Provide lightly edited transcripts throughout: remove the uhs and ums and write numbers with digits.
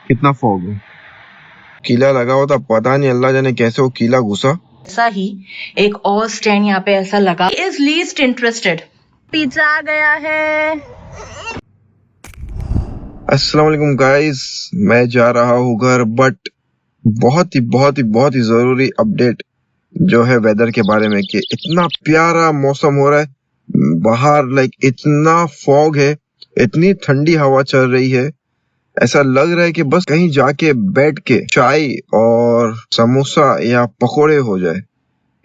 कितना फॉग है। कीला लगा हुआ था, पता नहीं अल्लाह जाने कैसे वो कीला घुसा। ऐसा ही एक और स्टैंड यहाँ पे ऐसा लगा, इज लीस्ट इंटरेस्टेड। पिज्जा आ गया है। अस्सलाम वालेकुम गाइस, मैं जा रहा हूँ घर, बट बहुत ही जरूरी अपडेट जो है वेदर के बारे में कि इतना प्यारा मौसम हो रहा है बाहर, लाइक इतना फॉग है, इतनी ठंडी हवा चल रही है, ऐसा लग रहा है कि बस कहीं जाके बैठ के चाय और समोसा या पकोड़े हो जाए।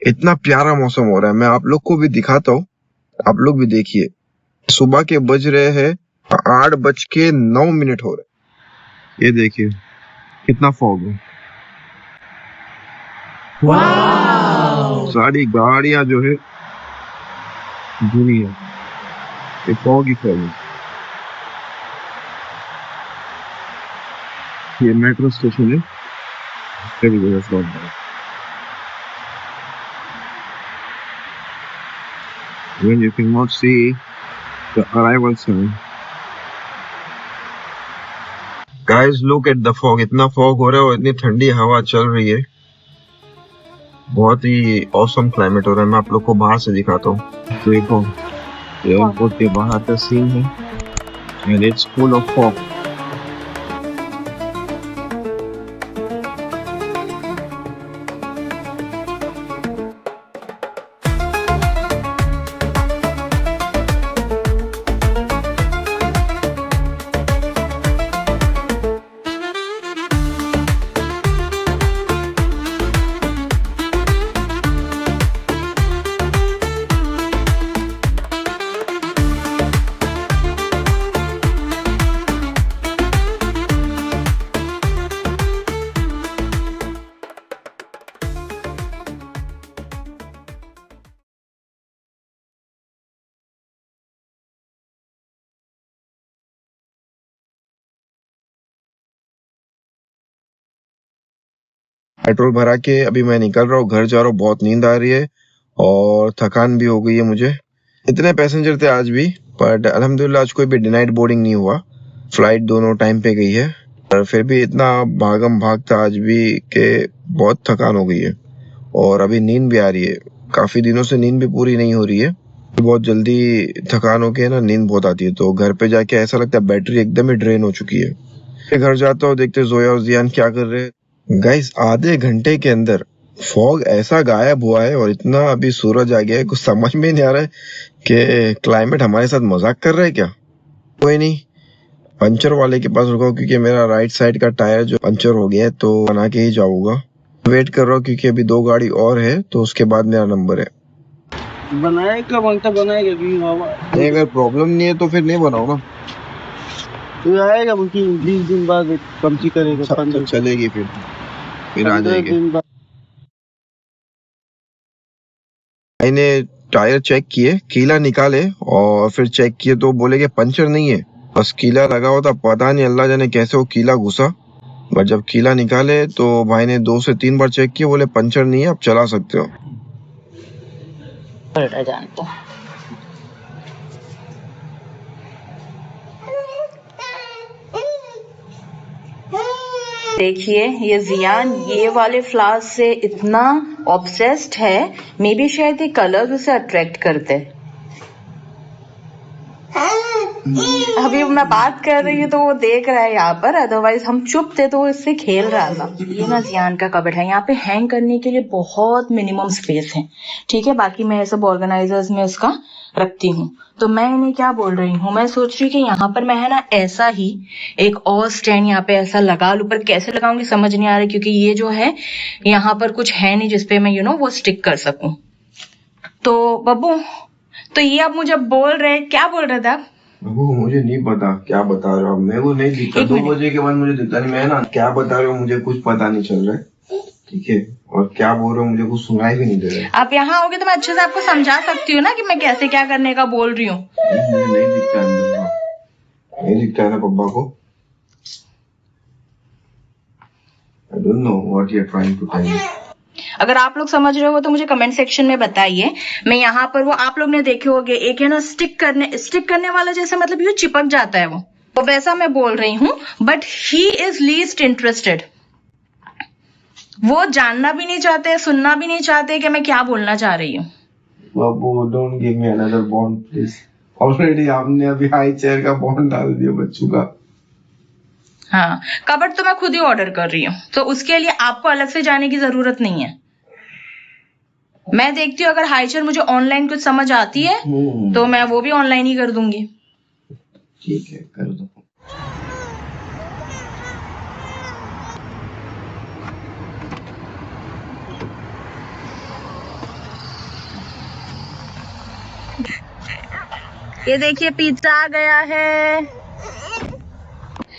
इतना प्यारा मौसम हो रहा है। मैं आप लोग को भी दिखाता हूँ, आप लोग भी देखिए। सुबह के बज रहे हैं 8:09 हो रहे हैं। ये देखिए कितना फॉग है। सारी गाड़ियां जो है धुनी है, ये फॉग ही फॉग है। ये मेट्रो स्टेशन है, सभी जगह फॉग है। When you cannot see the arrival sign. Guys, look at the fog. इतना फॉग हो रहा है और इतनी ठंडी हवा चल रही है। बहुत ही ऑसम क्लाइमेट हो रहा है। मैं आप लोग को बाहर से दिखाता हूँ। तो देखो, एयरपोर्ट के बाहर का सीन है and it's full of fog. Petrol भरा के अभी मैं निकल रहा हूँ, घर जा रहा हूँ। बहुत नींद आ रही है और थकान भी हो गई है मुझे। इतने पैसेंजर थे आज भी, बट अल्हम्दुलिल्लाह आज कोई भी डिनाइड बोर्डिंग नहीं हुआ। फ्लाइट दोनों टाइम पे गई है, पर फिर भी इतना भागम भाग था आज भी कि बहुत थकान हो गई है और अभी नींद भी आ रही है। काफी दिनों से नींद भी पूरी नहीं हो रही है। बहुत जल्दी थकान होके ना नींद बहुत आती है, तो घर पे जाके ऐसा लगता है बैटरी एकदम ही ड्रेन हो चुकी है। घर जाता हूँ, देखते जोया और जियान क्या कर रहे हैं। गाइस, आधे घंटे के अंदर फॉग ऐसा गायब हुआ है और इतना अभी सूरज आ गया है, कुछ समझ में नहीं आ रहा है कि क्लाइमेट हमारे साथ मजाक कर रहा है क्या। कोई नहीं, पंचर वाले के पास रुका क्योंकि मेरा राइट साइड का टायर जो पंचर हो गया है, तो बना के ही जाऊंगा। वेट कर रहा हूँ क्योंकि अभी 2 गाड़ी और है, तो उसके बाद मेरा नंबर है। बनाएगा बनता बनाएगा नहीं, अगर प्रॉब्लम नहीं है तो फिर नहीं बनाओ ना। तो आएगा बल्कि 20 दिन बाद कमती करेगा। 15 चलेगी फिर आ जाएगी। दिन बाद मैंने टायर चेक किए, कीला निकाले और फिर चेक किए तो बोले कि पंचर नहीं है, बस कीला लगा हुआ था। पता नहीं अल्लाह जाने कैसे वो कीला घुसा। बट जब कीला निकाले तो भाई ने 2 से 3 बार चेक किए, बोले पंचर नहीं है, आप चला सकते हो। जानता देखिए, ये जियान ये वाले फ्लावर्स से इतना ऑब्सेस्ड है, मे बी शायद ये कलर्स उसे अट्रैक्ट करते हैं। अभी मैं बात कर रही हूँ तो वो देख रहा है यहाँ पर, अदरवाइज हम चुप थे तो वो इससे खेल रहा था। ये ना जियान का कबर्ड है, यहाँ पे हैंग करने के लिए बहुत मिनिमम स्पेस है, ठीक है। बाकी मैं सब ऑर्गेनाइजर्स में इसका रखती हूँ। तो मैं इन्हें क्या बोल रही हूँ, मैं सोच रही हूँ कि यहाँ पर मैं है ना ऐसा ही एक और स्टैंड यहाँ पे ऐसा लगा लूं, पर कैसे लगाऊंगी समझ नहीं आ रही, क्योंकि ये जो है यहाँ पर कुछ है नहीं जिसपे मैं वो स्टिक कर सकूं। तो बब्बू, तो ये आप मुझे बोल रहे, क्या बोल रहे थे आप? वो मुझे नहीं पता क्या बता रहे हो आप, मेरे को नहीं दिखता। 2 बजे के बाद मुझे दिखता नहीं। मैं ना क्या बता रहे हो मुझे कुछ पता नहीं चल रहा है, ठीक है। और क्या बोल रहे हो मुझे कुछ सुनाई भी नहीं दे रहा है। आप यहाँ आओगे तो मैं अच्छे से आपको समझा सकती हूँ ना कि मैं कैसे क्या करने का बोल रही हूँ। मुझे नहीं दिखता है, नहीं दिखता है ना पप्पा को। I don't know what you're trying to tell me. अगर आप लोग समझ रहे हो तो मुझे कमेंट सेक्शन में बताइए। मैं यहाँ पर वो आप लोग ने देखे होंगे, एक है ना स्टिक करने वाला, जैसे मतलब ये चिपक जाता है वो तो वैसा मैं बोल रही हूँ, but he is least interested. वो जानना भी नहीं चाहते, सुनना भी नहीं चाहते कि मैं क्या बोलना चाह रही हूँ। बाबू don't give me another bond please. Already आपने अभी हाई चेयर का बॉन्ड डाल दिया बच्चों का। हाँ, कबर्ड तो मैं खुद ही ऑर्डर कर रही हूँ, तो उसके लिए आपको अलग से जाने की जरूरत नहीं है। मैं देखती हूँ अगर हाई चेयर मुझे ऑनलाइन कुछ समझ आती है तो मैं वो भी ऑनलाइन ही कर दूंगी। ठीक है, कर दो। ये देखिए पिज्जा आ गया है।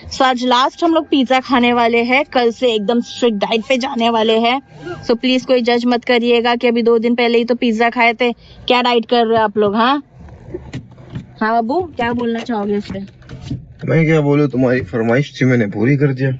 सो आज लास्ट हम लोग पिज्जा खाने वाले हैं, कल से एकदम स्ट्रिक्ट डाइट पे जाने वाले हैं। सो प्लीज कोई जज मत करिएगा कि अभी 2 दिन पहले ही तो पिज्जा खाए थे, क्या डाइट कर रहे हो आप लोग। हाँ हाँ बाबू, क्या बोलना चाहोगे इस पे? मैं क्या बोलूं, तुम्हारी फरमाइश थी मैंने पूरी कर दिया।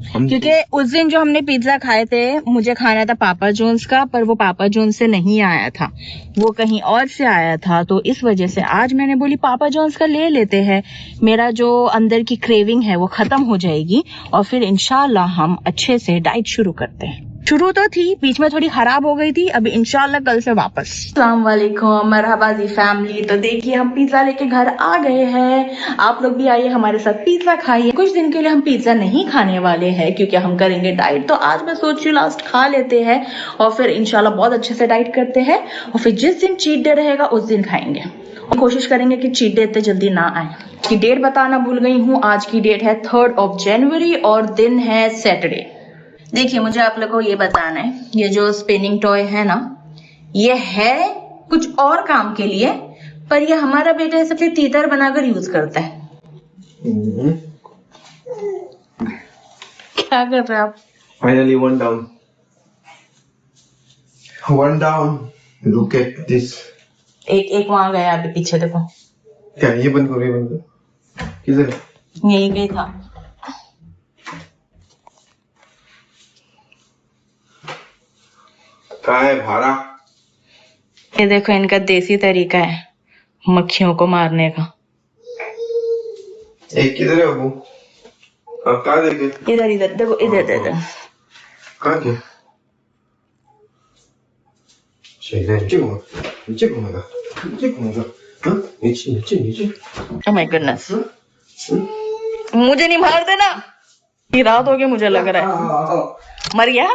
क्योंकि उस दिन जो हमने पिज्जा खाए थे, मुझे खाना था पापा जॉन्स का, पर वो पापा जॉन्स से नहीं आया था, वो कहीं और से आया था। तो इस वजह से आज मैंने बोली पापा जॉन्स का ले लेते हैं, मेरा जो अंदर की क्रेविंग है वो खत्म हो जाएगी और फिर इंशाल्लाह हम अच्छे से डाइट शुरू करते हैं। शुरू तो थी, बीच में थोड़ी खराब हो गई थी, अभी इंशाल्लाह कल से वापस। अस्सलाम वालेकुम, मरहबा जी फैमिली। तो देखिए हम पिज्जा लेके घर आ गए हैं, आप लोग भी आइए हमारे साथ पिज्जा खाइए। कुछ दिन के लिए हम पिज्जा नहीं खाने वाले हैं क्योंकि हम करेंगे डाइट, तो आज मैं सोच रही हूँ लास्ट खा लेते हैं और फिर इंशाल्लाह बहुत अच्छे से डाइट करते हैं और फिर जिस दिन चीट डे रहेगा उस दिन खाएंगे और कोशिश करेंगे कि चीट डे इतने जल्दी ना आए। की डेट बताना भूल गई हूँ, आज की डेट है 3 जनवरी और दिन है सैटरडे। देखिए मुझे आप लोगों को ये बताना है, ये जो स्पिनिंग टॉय है ना, ये है कुछ और काम के लिए, पर ये हमारा बेटा इसे फिर तीतर बनाकर यूज करता है। क्या कर रहे हैं आप? Finally one down. Look at this. एक वहां गया, अभी पीछे देखो। क्या ये बंद करो, ये बंद करो। किधर? यही गई था। कहाँ है भारा? ये देखो इनका देसी तरीका है मक्खियों को मारने का। एक किधर है वो? कहाँ देखे? इधर इधर देखो, इधर इधर। कहाँ के? नीचे घूमेगा, नीचे घूमेगा, नीचे घूमेगा। हाँ नीचे नीचे नीचे। ओह माय गुडनेस, मुझे नहीं मार देना, ये रात हो गई मुझे लग रहा है। मर गया?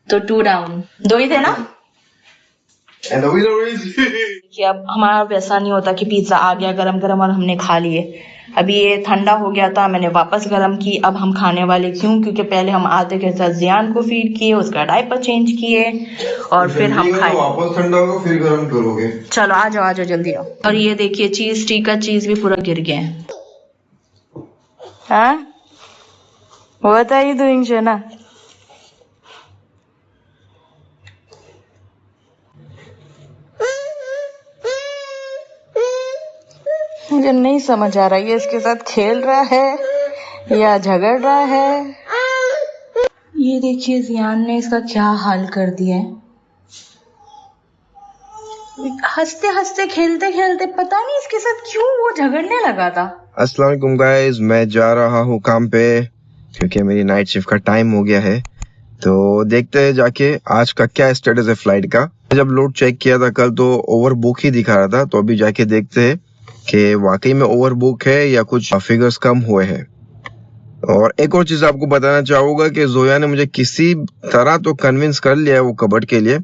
तो 2 डाउन, 2 ही थे ना? कि अब हमारा वैसा नहीं होता कि पिज्जा आ गया गरम गरम और हमने खा लिए। अभी ये ठंडा हो गया था, मैंने वापस गरम की, अब हम खाने वाले। क्यों? क्योंकि पहले हम आधे के साथ जियान को फीड किए, उसका डायपर चेंज किए और फिर हम खाए। वापस ठंडा होगा फिर गरम करोगे। चलो आ जाओ जल्दी आओ। और ये देखिए चीज स्टिक का चीज भी पूरा गिर गया है। हाँ व्हाट आर यू डूइंग शना? मुझे नहीं समझ आ रहा ये इसके साथ खेल रहा है या झगड़ रहा है। ये देखिए जियान ने इसका क्या हाल कर दिया है। हंसते हंसते खेलते खेलते पता नहीं इसके साथ क्यों वो झगड़ने लगा था। अस्सलाम वालेकुम गाइस, मैं जा रहा हूँ काम पे क्योंकि मेरी नाइट शिफ्ट का टाइम हो गया है। तो देखते हैं जाके आज का क्या स्टेटस है फ्लाइट का। जब लोड चेक किया था कल तो ओवर बुक ही दिखा रहा था, तो अभी जाके देखते हैं कि वाकई में ओवर बुक है या कुछ फिगर्स कम हुए हैं। और एक और चीज आपको बताना चाहूंगा कि जोया ने मुझे किसी तरह तो कन्विंस कर लिया है वो कबर्ड के लिए,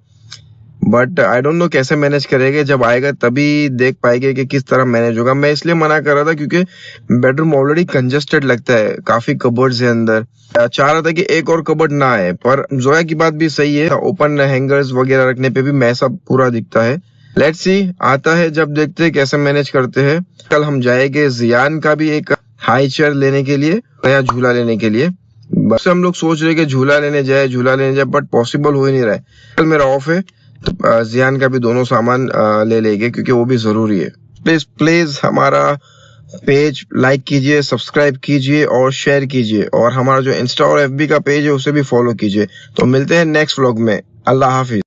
बट आई डोंट नो कैसे मैनेज करेंगे। जब आएगा तभी देख पाएंगे कि किस तरह मैनेज होगा। मैं इसलिए मना कर रहा था क्योंकि बेडरूम ऑलरेडी कंजेस्टेड लगता है, काफी कबर्ड्स है अंदर। चाह रहा था कि एक और कबर्ड ना आए, पर जोया की बात भी सही है, ओपन हैंगर्स वगैरह रखने पे भी मैसा पूरा दिखता है। लेट्स सी आता है जब देखते हैं कैसे मैनेज करते हैं। कल हम जाएंगे जियान का भी एक हाई चेयर लेने के लिए, नया झूला लेने के लिए। बस हम लोग सोच रहे कि झूला लेने जाए, बट पॉसिबल हो ही नहीं रहा है। कल मेरा ऑफ है तो जियान का भी दोनों सामान ले लेंगे क्योंकि वो भी जरूरी है। प्लीज हमारा पेज लाइक कीजिए, सब्सक्राइब कीजिए और शेयर कीजिए, और हमारा जो इंस्टा और एफबी का पेज है उसे भी फॉलो कीजिए। तो मिलते हैं नेक्स्ट व्लॉग में। अल्लाह हाफिज।